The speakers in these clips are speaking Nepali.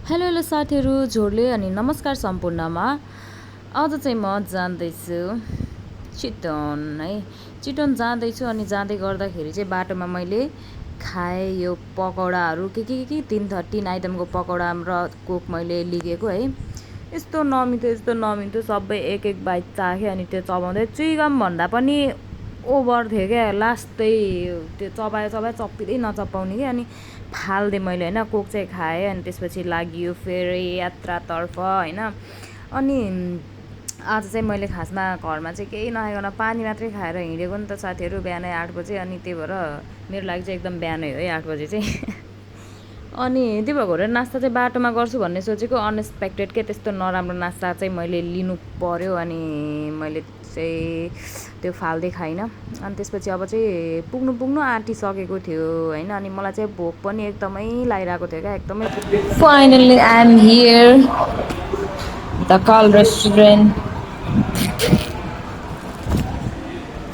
हेलो हेलो साथीहरू झोडले अनि नमस्कार सम्पूर्णमा। आज चाहिँ म जाँदैछु चितवन है। चितवन जाँदैछु अनि जाँदै गर्दाखेरि चाहिँ बाटोमा मैले खाएँ यो पकौडाहरू के 3 आइटमको पकौडा र कोक मैले लिएको है। यस्तो नमिठो सबै एक एक बाइट चाखेँ अनि त्यो चबाउँदै चुइगम भन्दा पनि ओभर थियो क्या। लास्टै त्यो चबायो चप्पिँदै नचपाउने क्या। अनि फाल्दिएँ मैले होइन। कोक चाहिँ खाएँ अनि त्यसपछि लागियो फेरि यात्रातर्फ होइन। अनि आज चाहिँ मैले खासमा घरमा चाहिँ केही नखाइकन पानी मात्रै खाएर हिँडेको नि त साथीहरू बिहानै 8 बजे। अनि त्यही भएर मेरो लागि चाहिँ एकदम बिहानै हो है 8 बजे चाहिँ। अनि त्यो भएको भएर नास्ता चाहिँ बाटोमा गर्छु भन्ने सोचेको अनएक्सपेक्टेड के त्यस्तो नराम्रो नास्ता चाहिँ मैले लिनु पर्यो। अनि मैले चाहिँ त्यो फाल्दै खाइनँ। अनि त्यसपछि अब चाहिँ पुग्नु आँटिसकेको थियो होइन। अनि मलाई चाहिँ भोक पनि एकदमै लागिरहेको थियो क्या एकदमै। Finally I am here the कल रेस्टुरेन्ट।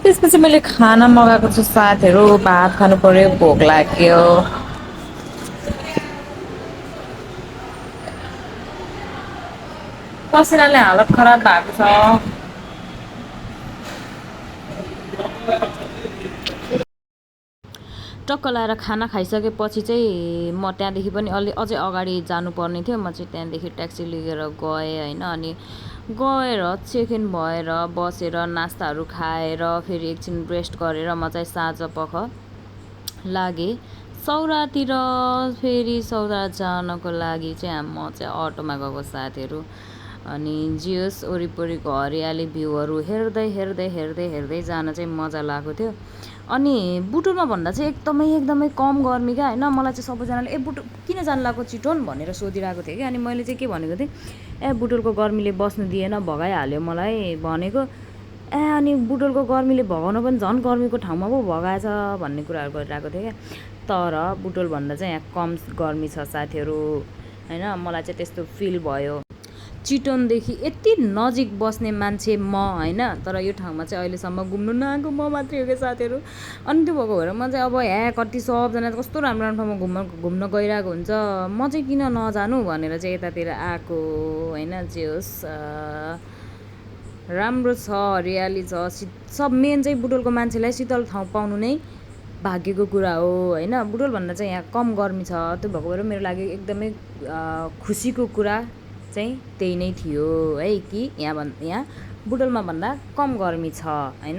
त्यसपछि मैले खाना मगाएको छु साथीहरू। भात खानु पर्यो, भोक लाग्यो। पसिनाले हालत खराब भएको छ। टक्क लाएर खाना खाइसकेपछि चाहिँ म त्यहाँदेखि पनि अझै अगाडि जानुपर्ने थियो। म चाहिँ त्यहाँदेखि ट्याक्सी लिएर गएँ होइन। अनि गएर चेक इन भएर बसेर नास्ताहरू खाएर फेरि एकछिन रेस्ट गरेर म चाहिँ साँझपख लागेँ सौरातिर। फेरि सौरा जानको लागि चाहिँ म चाहिँ अटोमा गएको साथीहरू। अनि जियोस् वरिपरिको हरियाली भ्यूहरू हेर्दै जान चाहिँ मजा लागेको थियो। अनि बुटुलमा भन्दा चाहिँ एकदमै कम गर्मी क्या होइन। मलाई चाहिँ सबैजनाले बुटुल किन जानु लाग्यो चितवन भनेर सोधिरहेको थियो कि। अनि मैले चाहिँ के भनेको थिएँ, बुटुलको गर्मीले बस्नु दिएन, भगाइहाल्यो मलाई भनेको। अनि बुटुलको गर्मीले भगाउन पनि झन् गर्मीको ठाउँमा पो भगाएछ भन्ने कुराहरू गरिरहेको थियो क्या। तर बुटुलभन्दा चाहिँ यहाँ कम गर्मी छ साथीहरू होइन। मलाई चाहिँ त्यस्तो फिल भयो। चितवनदेखि यति नजिक बस्ने मान्छे म होइन। तर यो ठाउँमा चाहिँ अहिलेसम्म घुम्नु नआएको म मात्रै हो क्या साथीहरू। अनि त्यो भएको भएर म चाहिँ अब यहाँ कति सबजना कस्तो राम्रो ठाउँमा घुम्न गइरहेको हुन्छ, म चाहिँ किन नजानु भनेर चाहिँ यतातिर आएको होइन। जे होस् राम्रो छ, हरियाली छ। सब मेन चाहिँ बुटोलको मान्छेलाई शीतल ठाउँ पाउनु नै भाग्यको कुरा हो होइन। बुटोलभन्दा चाहिँ यहाँ कम गर्मी छ। त्यो भएको भएर मेरो लागि एकदमै खुसीको कुरा चाहिँ त्यही नै थियो है कि यहाँ बुटोलमा भन्दा कम गर्मी छ होइन।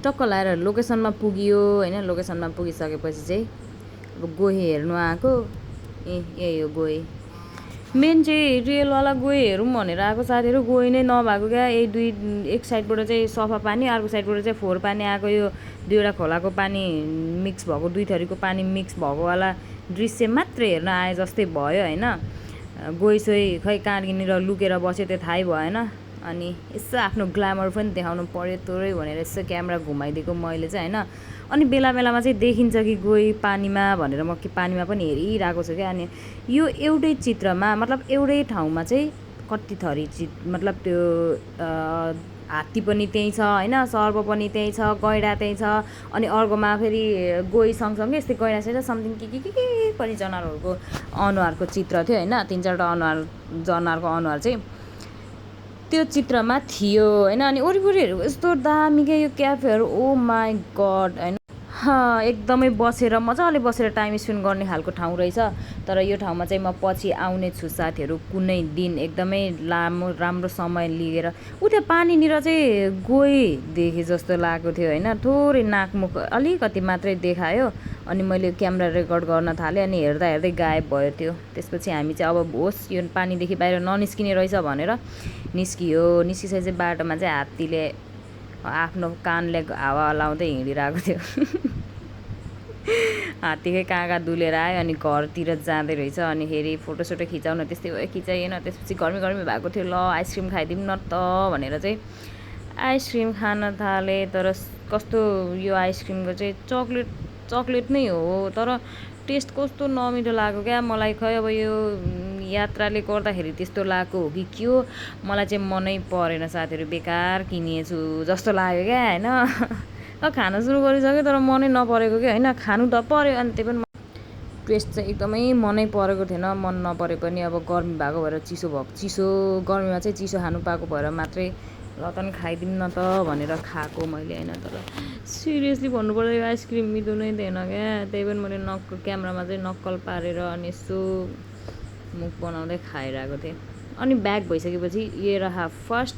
टक्क लाएर लोकेसनमा पुगियो होइन। लोकेसनमा पुगिसकेपछि चाहिँ अब गोहे हेर्नु आएको। यही हो गोहे। मेन चाहिँ रियलवाला गोहे हेरौँ भनेर आएको साथीहरू। गोहे नै नभएको क्या। एक साइडबाट चाहिँ सफा पानी, अर्को साइडबाट चाहिँ फोहोर पानी आएको। यो दुईवटा खोलाको पानी मिक्स भएको, दुई थरीको पानी मिक्स भएकोवाला दृश्य मात्रै हेर्न आए जस्तै भयो होइन। गोही खै कहाँनिर लुकेर बस्यो त्यो थाहै भएन। अनि यसो आफ्नो ग्ल्यामर पनि देखाउनु पर्यो तोरै भनेर यसो क्यामेरा घुमाइदिएको मैले चाहिँ होइन। अनि बेलामा चाहिँ देखिन्छ कि गई पानीमा भनेर म पानीमा पनि हेरिरहेको छु क्या। अनि यो एउटै चित्रमा मतलब एउटै ठाउँमा चाहिँ कति थरी मतलब त्यो हात्ती पनि त्यहीँ छ होइन, सर्प पनि त्यहीँ छ, गैँडा त्यहीँ छ। अनि अर्कोमा फेरि गोही सँगसँगै यस्तै गैँडा छ समथिङ के पनि जनावरहरूको अनुहारको चित्र थियो होइन। 3-4वटा जनावरको अनुहार चाहिँ त्यो चित्रमा थियो होइन। अनि वरिपरिहरू यस्तो दामी क्या यो क्याफेहरू। ओ माई गड होइन। एकदमै मजाले बसेर टाइम स्पेन्ड गर्ने खालको ठाउँ रहेछ। तर यो ठाउँमा चाहिँ म पछि आउने छु साथीहरू कुनै दिन एकदमै लामो राम्रो समय लिएर। उता पानीनिर चाहिँ गोही देखेँ जस्तो लागेको थियो होइन। थोरै नाकमुख अलिकति मात्रै देखायो। अनि मैले क्यामेरा रेकर्ड गर्न थालेँ। अनि हेर्दै गायब भयो त्यो। त्यसपछि हामी चाहिँ अब होस् यो पानीदेखि बाहिर ननिस्किने रहेछ भनेर निस्किसकेपछि बाटोमा चाहिँ हात्तीले आफ्नो कानले हावा लाउँदै हिँडिरहेको थियो। हात्तीकै कहाँ दुलेर आयो। अनि घरतिर जाँदै रहेछ। अनि फेरि फोटोसोटो खिचाउन त्यस्तै भयो, खिचाइएन। त्यसपछि गर्मी भएको थियो। ल आइसक्रिम खाइदिउँ न त भनेर चाहिँ आइसक्रिम खान थालेँ। तर कस्तो यो आइसक्रिमको चाहिँ चक्लेट नै हो तर टेस्ट कस्तो नमिठो लाग्यो क्या मलाई। खै अब यो यात्राले गर्दाखेरि त्यस्तो लागेको हो कि के हो, मलाई चाहिँ मनै परेन साथीहरू, बेकार किनिएछु जस्तो लाग्यो क्या होइन। खान सुरु गरिसक्यो तर मनै नपरेको क्या होइन। खानु त पऱ्यो अनि त्यही पनि टेस्ट चाहिँ एकदमै मनै परेको थिएन। मन नपरे पनि अब गर्मी भएको भएर चिसो गर्मीमा चाहिँ चिसो खानु पाएको भएर मात्रै ल त खाइदिउँ न त भनेर खाएको मैले होइन। तर सिरियसली भन्नुपर्दा यो आइसक्रिम मिठो नै थिएन क्या। त्यही पनि मैले क्यामेरामा चाहिँ नक्कल पारेर अनि यसो मुख बनाउँदै खाइरहेको थिएँ। अनि ब्याक भइसकेपछि ये रहा फर्स्ट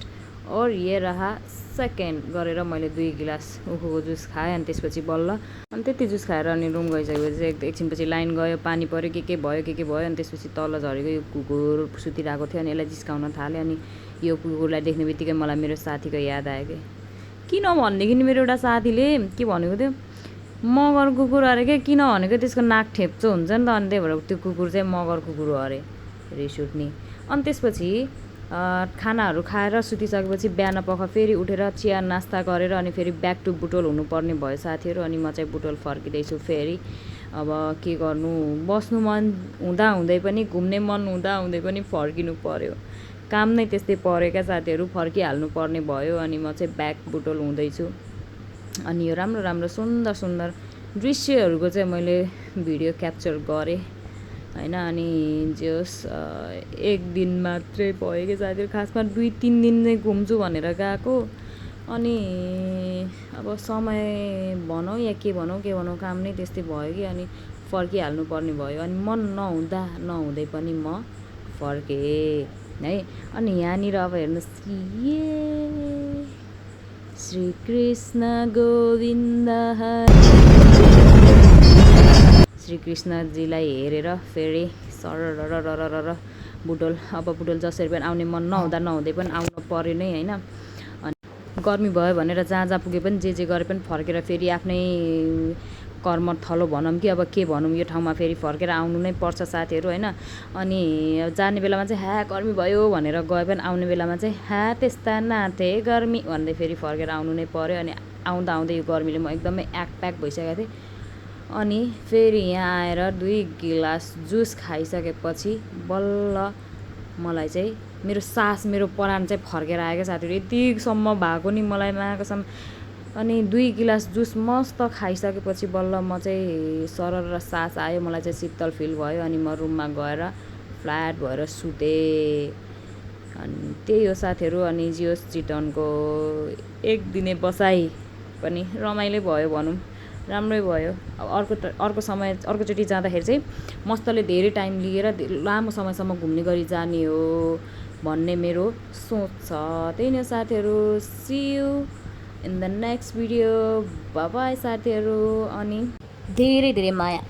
और ये रहा सेकेन्ड गरेर मैले 2 गिलास उखुको जुस खाएँ। अनि त्यसपछि बल्ल अनि त्यति जुस खाएर अनि रुम गइसकेपछि एकछिनपछि लाइन गयो, पानी पऱ्यो, के भयो। अनि त्यसपछि तल झरेको यो कुकुर सुतिरहेको थियो अनि यसलाई जिस्काउन थाल्यो। अनि यो कुकुरलाई देख्ने बित्तिकै मलाई मेरो साथीको याद आयो कि किन भनेदेखि मेरो एउटा साथीले के भनेको थियो, मगर कुकुर अरे क्या। किन भनेको त्यसको नाक ठेप्चो हुन्छ नि त, अनि त्यही भएर त्यो कुकुर चाहिँ मगर कुकुर हो अरे, रिस उठ्ने। अनि त्यसपछि खानाहरू खाएर सुतिसकेपछि बिहान पख फेरि उठेर चिया नास्ता गरेर अनि फेरि ब्याक टु बुटोल हुनुपर्ने भयो साथीहरू। अनि म चाहिँ बुटोल फर्किँदैछु फेरि। अब के गर्नु, बस्नु मन हुँदै पनि, घुम्ने मन हुँदै पनि फर्किनु पर्यो। काम नै त्यस्तै पऱ्यो क्या साथीहरू, फर्किहाल्नु पर्ने भयो। अनि म चाहिँ ब्याक बुटोल हुँदैछु। अनि यो राम्रो सुन्दर दृश्यहरूको चाहिँ मैले भिडियो क्याप्चर गरेँ होइन। अनि जस 1 दिन मात्रै भयो कि साथीहरू, खासमा 2-3 दिन नै घुम्छु भनेर गएको। अनि अब समय भनौँ या के भनौँ काम नै त्यस्तै भयो कि अनि फर्किहाल्नु पर्ने भयो। अनि मन नहुँदै पनि म फर्केँ है। अनि यहाँनिर अब हेर्नुहोस् कि श्री कृष्ण गोविन्द श्रीकृष्णजीलाई हेरेर फेरि सरर बुटोल। अब बुटोल जसरी पनि आउने मन नहुँदै पनि आउनु पऱ्यो नै होइन। अनि गर्मी भयो भनेर जहाँ पुगे पनि जे गरे पनि फर्केर फेरि आफ्नै कर्मथलो भनौँ कि अब के भनौँ, यो ठाउँमा फेरि फर्केर आउनु नै पर्छ साथीहरू होइन। अनि जाने बेलामा चाहिँ गर्मी भयो भनेर गए पनि आउने बेलामा चाहिँ त्यस्ता नाथे गर्मी भन्दै फेरि फर्केर आउनु नै पऱ्यो। अनि आउँदा यो गर्मीले म एकदमै प्याक भइसकेको थिएँ। अनि फेरि यहाँ आएर 2 गिलास जुस खाइसकेपछि बल्ल मलाई चाहिँ मेरो परान चाहिँ फर्केर आयो क्या साथीहरू। यतिसम्म भएको नि मलाई मागसम्म। अनि 2 गिलास जुस मस्त खाइसकेपछि बल्ल म चाहिँ सरर सास आयो, मलाई चाहिँ शीतल फिल भयो। अनि म रुममा गएर फ्ल्याट भएर सुतेँ। अनि त्यही हो साथीहरू। अनि जियोस् चितवनको 1 दिने बसाइ पनि रमाइलो भयो भनौँ, राम्रै भयो। अब अर्कोचोटि जाँदाखेरि चाहिँ मस्तले धेरै टाइम लिएर लामो समयसम्म घुम्ने गरी जाने हो भन्ने मेरो सोच छ। त्यही नै साथीहरू, see you in the next video, bye bye साथीहरू। अनि धेरै माया।